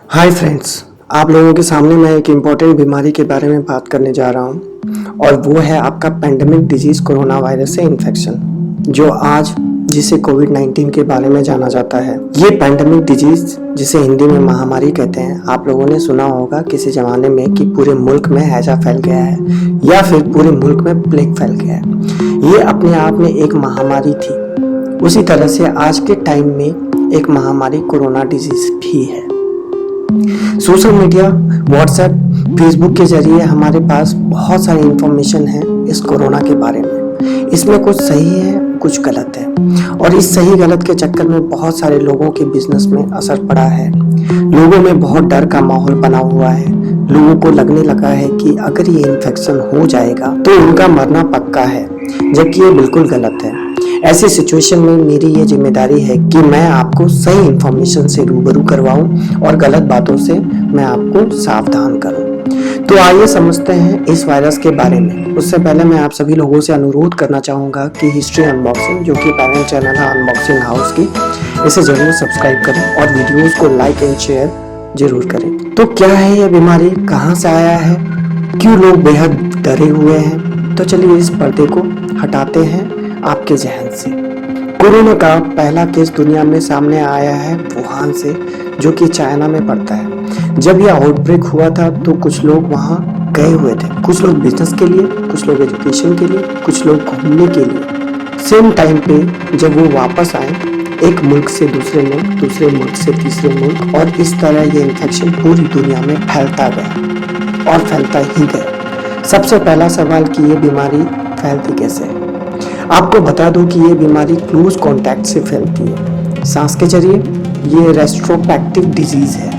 Hi friends, आप लोगों के सामने मैं एक इम्पॉर्टेंट बीमारी के बारे में बात करने जा रहा हूँ और वो है आपका पैंडेमिक डिजीज़ कोरोना वायरस से इन्फेक्शन, जो आज जिसे कोविड-19 के बारे में जाना जाता है। ये पैंडेमिक डिजीज़ जिसे हिंदी में महामारी कहते हैं, आप लोगों ने सुना होगा किसी ज़माने में कि पूरे मुल्क में हैजा फैल गया है या फिर पूरे मुल्क में प्लेग फैल गया है। ये अपने आप में एक महामारी थी। उसी तरह से आज के टाइम में एक महामारी कोरोना डिजीज़ भी है। सोशल मीडिया, व्हाट्सएप, फेसबुक के जरिए हमारे पास बहुत सारी इंफॉर्मेशन है इस कोरोना के बारे में। इसमें कुछ सही है, कुछ गलत है और इस सही गलत के चक्कर में बहुत सारे लोगों के बिजनेस में असर पड़ा है। लोगों में बहुत डर का माहौल बना हुआ है। लोगों को लगने लगा है कि अगर ये इन्फेक्शन हो जाएगा तो उनका मरना पक्का है, जबकि ये बिल्कुल गलत है। ऐसी सिचुएशन में मेरी ये जिम्मेदारी है कि मैं आपको सही इंफॉर्मेशन से रूबरू करवाऊं और गलत बातों से मैं आपको सावधान करूं। तो आइए समझते हैं इस वायरस के बारे में। उससे पहले मैं आप सभी लोगों से अनुरोध करना चाहूँगा कि हिस्ट्री अनबॉक्सिंग, जो कि पेरेंट चैनल है अनबॉक्सिंग हाउस की, इसे ज़रूर सब्सक्राइब करें और वीडियोज़ को लाइक एंड शेयर जरूर करें। तो क्या है ये बीमारी, कहाँ से आया है, क्यों लोग बेहद डरे हुए हैं? तो चलिए इस पर्दे को हटाते हैं आपके जहन से। कोरोना का पहला केस दुनिया में सामने आया है वुहान से, जो कि चाइना में पड़ता है। जब यह आउटब्रेक हुआ था तो कुछ लोग वहां गए हुए थे, कुछ लोग बिजनेस के लिए, कुछ लोग एजुकेशन के लिए, कुछ लोग घूमने के लिए। सेम टाइम पे जब वो वापस आए, एक मुल्क से दूसरे मुल्क, दूसरे मुल्क से तीसरे मुल्क, और इस तरह ये इन्फेक्शन पूरी दुनिया में फैलता गया और फैलता ही गया। सबसे पहला सवाल कि ये बीमारी फैलती कैसे है। आपको बता दूं कि ये बीमारी क्लोज कांटेक्ट से फैलती है, सांस के जरिए। ये रेस्ट्रोपैक्टिव डिजीज है।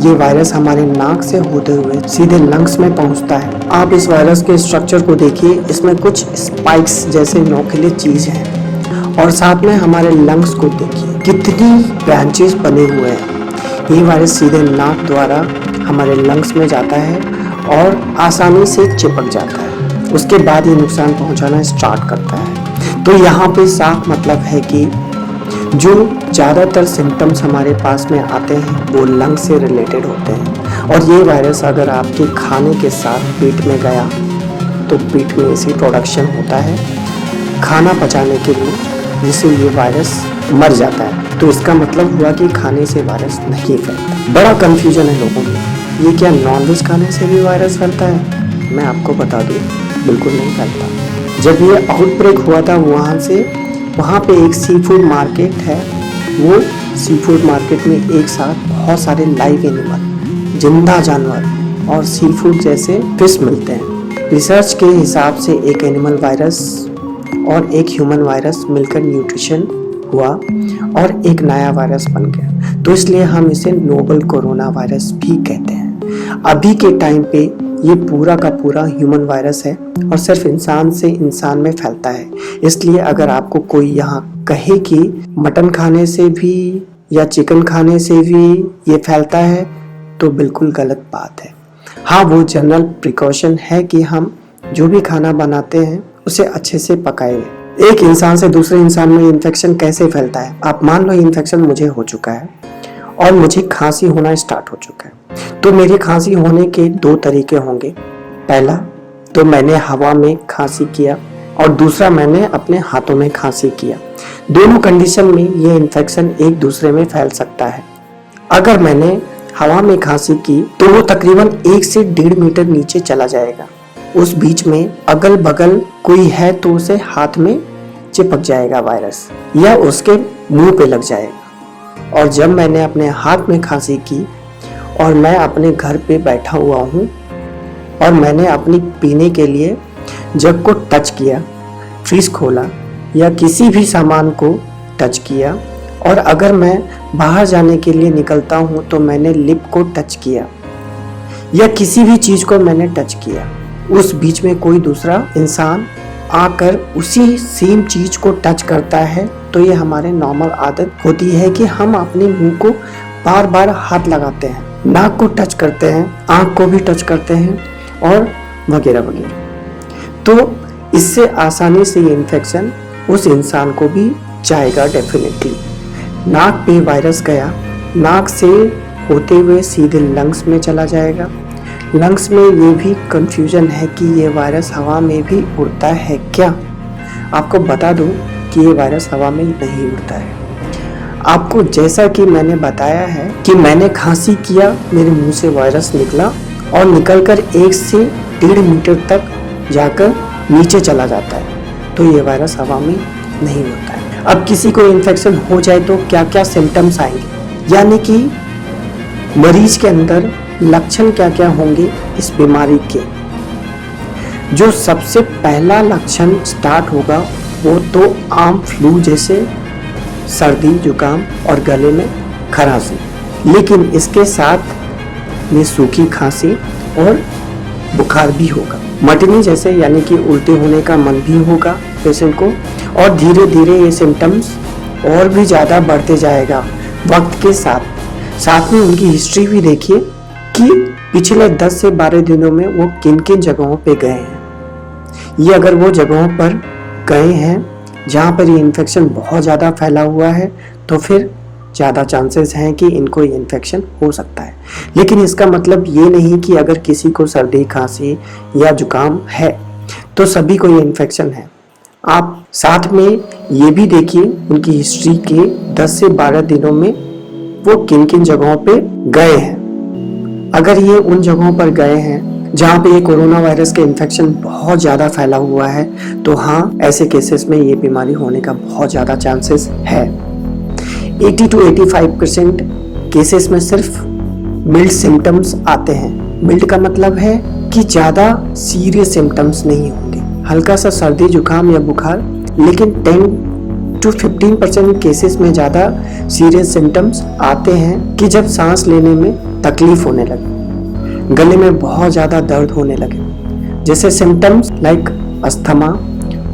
ये वायरस हमारे नाक से होते हुए सीधे लंग्स में पहुंचता है। आप इस वायरस के स्ट्रक्चर को देखिए, इसमें कुछ स्पाइक्स जैसे नोकीले चीज हैं और साथ में हमारे लंग्स को देखिए, कितनी ब्रांचेस बने हुए हैं। ये वायरस सीधे नाक द्वारा हमारे लंग्स में जाता है और आसानी से चिपक जाता है। उसके बाद ये नुकसान पहुंचाना स्टार्ट करता है। तो यहाँ पे साफ मतलब है कि जो ज़्यादातर सिम्टम्स हमारे पास में आते हैं वो लंग से रिलेटेड होते हैं। और ये वायरस अगर आपके खाने के साथ पेट में गया तो पेट में इसी प्रोडक्शन होता है खाना पचाने के लिए, जिससे ये वायरस मर जाता है। तो इसका मतलब हुआ कि खाने से वायरस नहीं फैलता। बड़ा कन्फ्यूजन है लोगों में, ये क्या नॉनवेज खाने से भी वायरस फैलता है? मैं आपको बता दूँ, बिल्कुल नहीं फैलता। जब ये आउटब्रेक हुआ था वुहान से, वहाँ पे एक सी फूड मार्केट है। वो सी फूड मार्केट में एक साथ बहुत सारे लाइव एनिमल, जिंदा जानवर और सी फूड जैसे फिश मिलते हैं। रिसर्च के हिसाब से एक एनिमल वायरस और एक ह्यूमन वायरस मिलकर न्यूट्रिशन हुआ और एक नया वायरस बन गया। तो इसलिए हम इसे नोवल कोरोना वायरस भी कहते हैं। अभी के टाइम पे ये पूरा का पूरा ह्यूमन वायरस है और सिर्फ इंसान से इंसान में फैलता है। इसलिए अगर आपको कोई यहाँ कहे कि मटन खाने से भी या चिकन खाने से भी ये फैलता है, तो बिल्कुल गलत बात है। हाँ, वो जनरल प्रिकॉशन है कि हम जो भी खाना बनाते हैं उसे अच्छे से पकाएं। एक इंसान से दूसरे इंसान में इन्फेक्शन कैसे फैलता है? आप मान लो इन्फेक्शन मुझे हो चुका है और मुझे खांसी होना स्टार्ट हो चुका है, तो मेरे खांसी होने के दो तरीके होंगे। पहला तो मैंने हवा में खांसी किया और दूसरा मैंने अपने हाथों में खांसी किया। दोनों कंडीशन में ये इन्फेक्शन एक दूसरे में फैल सकता है। अगर मैंने हवा में खांसी की तो वो तकरीबन 1 से 1.5 मीटर नीचे चला जाएगा। उस बीच में अगल बगल कोई है तो उसे हाथ में चिपक जाएगा वायरस या उसके मुंह पे लग जाएगा। और जब मैंने अपने हाथ में खांसी की और मैं अपने घर पे बैठा हुआ हूँ और मैंने अपनी पीने के लिए जग को टच किया, फ्रीज खोला या किसी भी सामान को टच किया, और अगर मैं बाहर जाने के लिए निकलता हूँ तो मैंने लिप को टच किया या किसी भी चीज़ को मैंने टच किया, उस बीच में कोई दूसरा इंसान आकर उसी सेम चीज़ को टच करता है, तो ये हमारे नॉर्मल आदत होती है कि हम अपने मुंह को बार बार हाथ लगाते हैं, नाक को टच करते हैं, आँख को भी टच करते हैं और वगैरह वगैरह। तो इससे आसानी से ये इन्फेक्शन उस इंसान को भी जाएगा डेफिनेटली। नाक पे वायरस गया, नाक से होते हुए सीधे लंग्स में चला जाएगा। लंग्स में ये भी कंफ्यूजन है कि ये वायरस हवा में भी उड़ता है क्या। आपको बता दूं कि ये वायरस हवा में नहीं उड़ता है। आपको जैसा कि मैंने बताया है कि मैंने खांसी किया, मेरे मुंह से वायरस निकला और निकलकर 1 से 1.5 मीटर तक जाकर नीचे चला जाता है, तो ये वायरस हवा में नहीं उड़ता है। अब किसी को इन्फेक्शन हो जाए तो क्या क्या सिम्टम्स आएंगे, यानी कि मरीज के अंदर लक्षण क्या क्या होंगे इस बीमारी के। जो सबसे पहला लक्षण स्टार्ट होगा वो तो आम फ्लू जैसे सर्दी, जुकाम और गले में खरांसी, लेकिन इसके साथ में सूखी खांसी और बुखार भी होगा। मटनी जैसे यानी कि उल्टे होने का मन भी होगा पेशेंट को, और धीरे धीरे ये सिम्टम्स और भी ज़्यादा बढ़ते जाएगा वक्त के साथ। साथ में उनकी हिस्ट्री भी देखिए कि पिछले 10 से 12 दिनों में वो किन किन जगहों पे गए हैं। ये अगर वो जगहों पर गए हैं जहाँ पर ये इन्फेक्शन बहुत ज़्यादा फैला हुआ है तो फिर ज़्यादा चांसेस हैं कि इनको ये इन्फेक्शन हो सकता है। लेकिन इसका मतलब ये नहीं कि अगर किसी को सर्दी, खांसी या जुकाम है तो सभी को ये इन्फेक्शन है। आप साथ में ये भी देखिए उनकी हिस्ट्री के 10 से 12 दिनों में वो किन किन जगहों पे गए हैं। अगर ये उन जगहों पर गए हैं जहाँ पे ये कोरोना वायरस के इन्फेक्शन बहुत ज़्यादा फैला हुआ है तो हाँ, ऐसे केसेस में ये बीमारी होने का बहुत ज़्यादा चांसेस है। 80 to 85% केसेस में सिर्फ मिल्ड सिम्टम्स आते हैं। मिल्ड का मतलब है कि ज़्यादा सीरियस सिम्टम्स नहीं होंगे, हल्का सा सर्दी, जुकाम या बुखार, लेकिन 10 to 15% केसेस में ज़्यादा सीरियस सिम्टम्स आते हैं कि जब सांस लेने में तकलीफ होने लगे, गले में बहुत ज़्यादा दर्द होने लगे, जैसे सिम्टम्स लाइक अस्थमा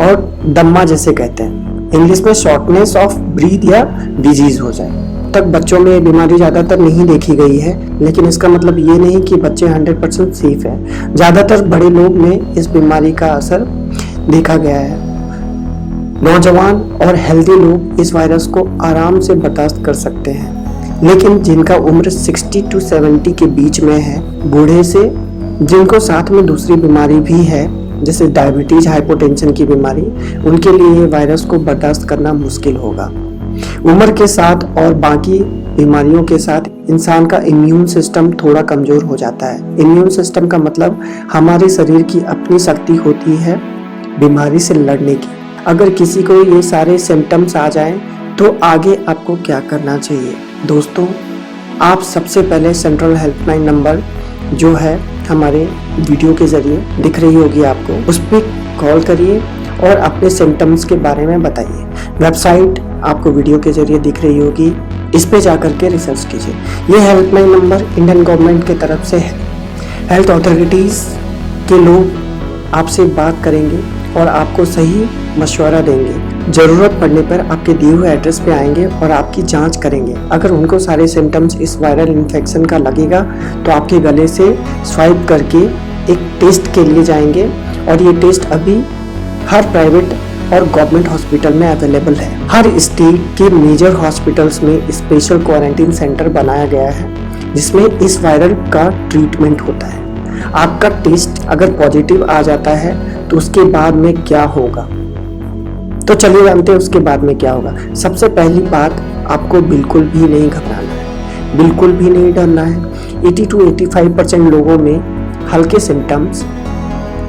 और दम्मा जैसे कहते हैं, इंग्लिश में शॉर्टनेस ऑफ ब्रीथ या डिजीज हो जाए। तक बच्चों में ये बीमारी ज़्यादातर नहीं देखी गई है, लेकिन इसका मतलब ये नहीं कि बच्चे 100% सेफ है। ज़्यादातर बड़े लोग में इस बीमारी का असर देखा गया है। नौजवान और हेल्दी लोग इस वायरस को आराम से बर्दाश्त कर सकते हैं, लेकिन जिनका उम्र 60 to 70 के बीच में है, बूढ़े से जिनको साथ में दूसरी बीमारी भी है जैसे डायबिटीज, हाइपोटेंशन की बीमारी, उनके लिए ये वायरस को बर्दाश्त करना मुश्किल होगा। उम्र के साथ और बाकी बीमारियों के साथ इंसान का इम्यून सिस्टम थोड़ा कमजोर हो जाता है। इम्यून सिस्टम का मतलब हमारे शरीर की अपनी शक्ति होती है बीमारी से लड़ने की। अगर किसी को ये सारे सिम्टम्स आ जाएं तो आगे आपको क्या करना चाहिए? दोस्तों, आप सबसे पहले सेंट्रल हेल्पलाइन नंबर जो है हमारे वीडियो के ज़रिए दिख रही होगी आपको, उस पर कॉल करिए और अपने सिम्टम्स के बारे में बताइए। वेबसाइट आपको वीडियो के ज़रिए दिख रही होगी, इस पे जाकर के रिसर्च कीजिए। ये हेल्पलाइन नंबर इंडियन गवर्नमेंट की तरफ से है। हेल्थ अथॉरिटीज़ के लोग आपसे बात करेंगे और आपको सही मशवरा देंगे। ज़रूरत पड़ने पर आपके दिए हुए एड्रेस पे आएंगे और आपकी जांच करेंगे। अगर उनको सारे सिम्टम्स इस वायरल इन्फेक्शन का लगेगा तो आपके गले से स्वाइप करके एक टेस्ट के लिए जाएंगे, और ये टेस्ट अभी हर प्राइवेट और गवर्नमेंट हॉस्पिटल में अवेलेबल है। हर स्टेट के मेजर हॉस्पिटल्स में स्पेशल क्वारंटीन सेंटर बनाया गया है जिसमें इस वायरल का ट्रीटमेंट होता है। आपका टेस्ट अगर पॉजिटिव आ जाता है तो उसके बाद में क्या होगा, तो चलिए जानते हैं उसके बाद में क्या होगा। सबसे पहली बात, आपको बिल्कुल भी नहीं घबराना है, बिल्कुल भी नहीं डरना है। 80 to 85% लोगों में हल्के सिम्टम्स,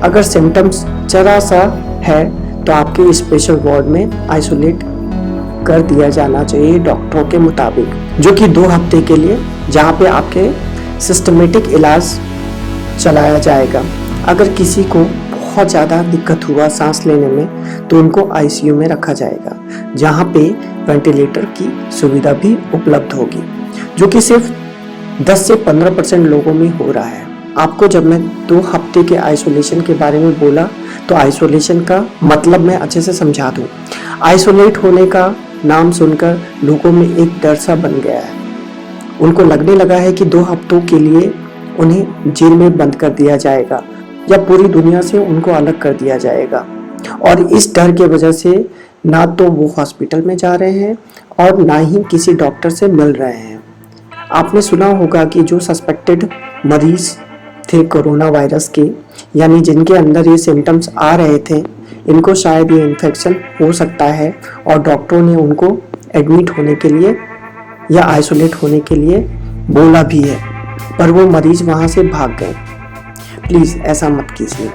अगर सिम्टम्स जरा सा है तो आपके स्पेशल वार्ड में आइसोलेट कर दिया जाना चाहिए डॉक्टरों के मुताबिक, जो कि 2 हफ्ते के लिए, जहाँ पे आपके सिस्टमेटिक इलाज चलाया जाएगा। अगर किसी को बहुत ज़्यादा दिक्कत हुआ सांस लेने में तो उनको आईसीयू में रखा जाएगा, जहाँ पे वेंटिलेटर की सुविधा भी उपलब्ध होगी, जो कि सिर्फ 10 से 15% लोगों में हो रहा है। आपको जब मैं 2 हफ्ते के आइसोलेशन के बारे में बोला तो आइसोलेशन का मतलब मैं अच्छे से समझा दूँ। आइसोलेट होने का नाम सुनकर लोगों में एक डर सा बन गया है। उनको लगने लगा है कि 2 हफ्तों के लिए उन्हें जेल में बंद कर दिया जाएगा या पूरी दुनिया से उनको अलग कर दिया जाएगा, और इस डर के वजह से ना तो वो हॉस्पिटल में जा रहे हैं और ना ही किसी डॉक्टर से मिल रहे हैं। आपने सुना होगा कि जो सस्पेक्टेड मरीज थे कोरोना वायरस के, यानी जिनके अंदर ये सिम्टम्स आ रहे थे, इनको शायद ये इन्फेक्शन हो सकता है और डॉक्टरों ने उनको एडमिट होने के लिए या आइसोलेट होने के लिए बोला भी है, पर वो मरीज वहाँ से भाग गए। प्लीज़ ऐसा मत कीजिए।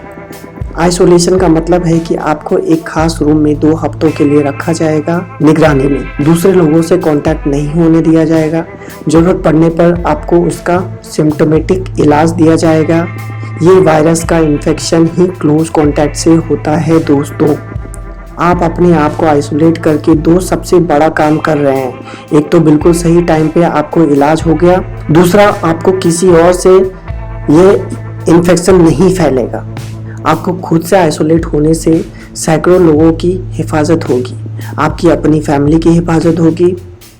आइसोलेशन का मतलब है कि आपको एक खास रूम में 2 हफ्तों के लिए रखा जाएगा निगरानी में, दूसरे लोगों से कांटेक्ट नहीं होने दिया जाएगा, जरूरत पड़ने पर आपको उसका सिम्टोमेटिक इलाज दिया जाएगा। ये वायरस का इन्फेक्शन ही क्लोज कांटेक्ट से होता है दोस्तों। आप अपने आप को आइसोलेट करके 2 सबसे बड़ा काम कर रहे हैं। एक तो बिल्कुल सही टाइम पे आपको इलाज हो गया, दूसरा आपको किसी और से ये इन्फेक्शन नहीं फैलेगा। आपको खुद से आइसोलेट होने से सैकड़ों लोगों की हिफाजत होगी, आपकी अपनी फैमिली की हिफाजत होगी।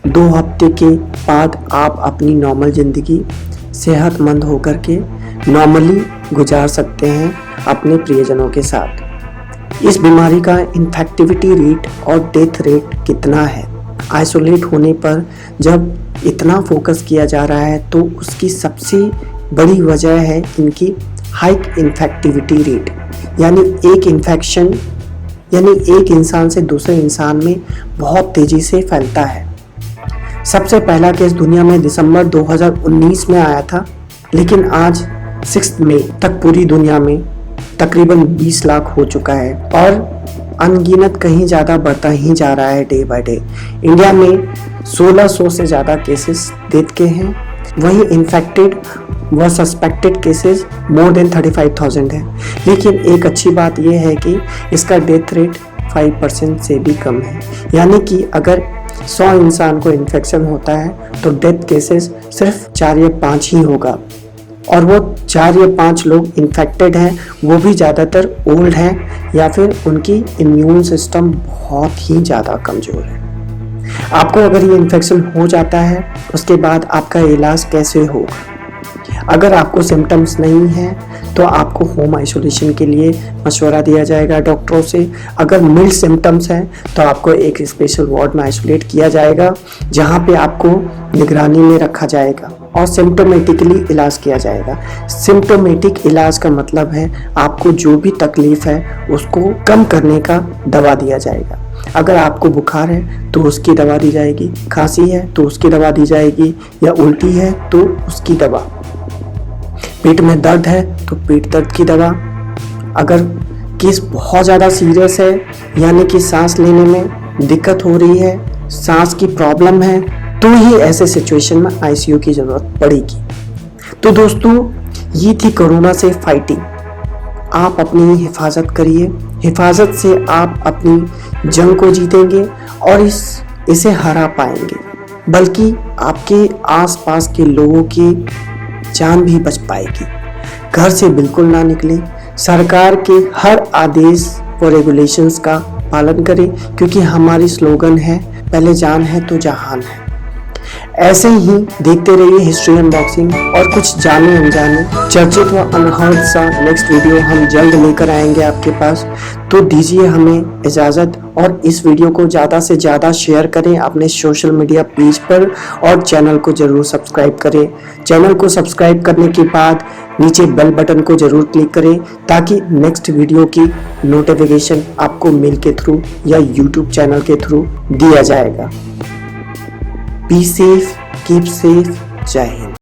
2 हफ्ते के बाद आप अपनी नॉर्मल ज़िंदगी सेहतमंद होकर के नॉर्मली गुजार सकते हैं अपने प्रियजनों के साथ। इस बीमारी का इन्फेक्टिविटी रेट और डेथ रेट कितना है? आइसोलेट होने पर जब इतना फोकस किया जा रहा है तो उसकी सबसे बड़ी वजह है इनकी हाई इन्फेक्टिविटी रेट, यानी एक इंसान से दूसरे इंसान में बहुत तेज़ी से फैलता है। सबसे पहला केस दुनिया में दिसंबर 2019 में आया था, लेकिन आज 6 मई तक पूरी दुनिया में तकरीबन 20 लाख हो चुका है और अनगिनत कहीं ज़्यादा बढ़ता ही जा रहा है डे बाय डे। इंडिया में 1600 से ज़्यादा केसेस डेथ के हैं, वहीं इन्फेक्टेड व सस्पेक्टेड केसेस मोर देन 35,000 है। लेकिन एक अच्छी बात यह है कि इसका डेथ रेट 5% से भी कम है, यानी कि अगर 100 इंसान को इन्फेक्शन होता है तो डेथ केसेस सिर्फ 4 या 5 ही होगा, और वो 4 या 5 लोग इन्फेक्टेड हैं, वो भी ज़्यादातर ओल्ड हैं या फिर उनकी इम्यून सिस्टम बहुत ही ज़्यादा कमज़ोर है। आपको अगर ये इन्फेक्शन हो जाता है उसके बाद आपका इलाज कैसे होगा? अगर आपको सिम्टम्स नहीं हैं तो आपको होम आइसोलेशन के लिए मशवरा दिया जाएगा डॉक्टरों से। अगर मिल्ड सिम्टम्स हैं तो आपको एक स्पेशल वार्ड में आइसोलेट किया जाएगा, जहां पे आपको निगरानी में रखा जाएगा और सिम्टोमेटिकली इलाज किया जाएगा। सिम्टोमेटिक इलाज का मतलब है आपको जो भी तकलीफ है उसको कम करने का दवा दिया जाएगा। अगर आपको बुखार है तो उसकी दवा दी जाएगी, खांसी है तो उसकी दवा दी जाएगी, या उल्टी है तो उसकी दवा, पेट में दर्द है तो पेट दर्द की दवा। अगर केस बहुत ज़्यादा सीरियस है, यानी कि सांस लेने में दिक्कत हो रही है, सांस की प्रॉब्लम है, तो ही ऐसे सिचुएशन में आईसीयू की ज़रूरत पड़ेगी। तो दोस्तों, ये थी कोरोना से फाइटिंग। आप अपनी हिफाजत करिए, हिफाजत से आप अपनी जंग को जीतेंगे और इसे हरा पाएंगे, बल्कि आपके आसपास के लोगों की जान भी बच पाएगी। घर से बिल्कुल ना निकलें, सरकार के हर आदेश व रेगुलेशंस का पालन करें, क्योंकि हमारी स्लोगन है पहले जान है तो जहान है। ऐसे ही देखते रहिए हिस्ट्री अनबॉक्सिंग और कुछ जाने अनजाने चर्चित व अनहर्ड सा नेक्स्ट वीडियो हम जल्द लेकर आएंगे आपके पास। तो दीजिए हमें इजाज़त और इस वीडियो को ज़्यादा से ज़्यादा शेयर करें अपने सोशल मीडिया पेज पर और चैनल को ज़रूर सब्सक्राइब करें। चैनल को सब्सक्राइब करने के बाद नीचे बेल बटन को ज़रूर क्लिक करें, ताकि नेक्स्ट वीडियो की नोटिफिकेशन आपको मेल के थ्रू या यूट्यूब चैनल के थ्रू दिया जाएगा। Be safe, keep safe, जय हिंद।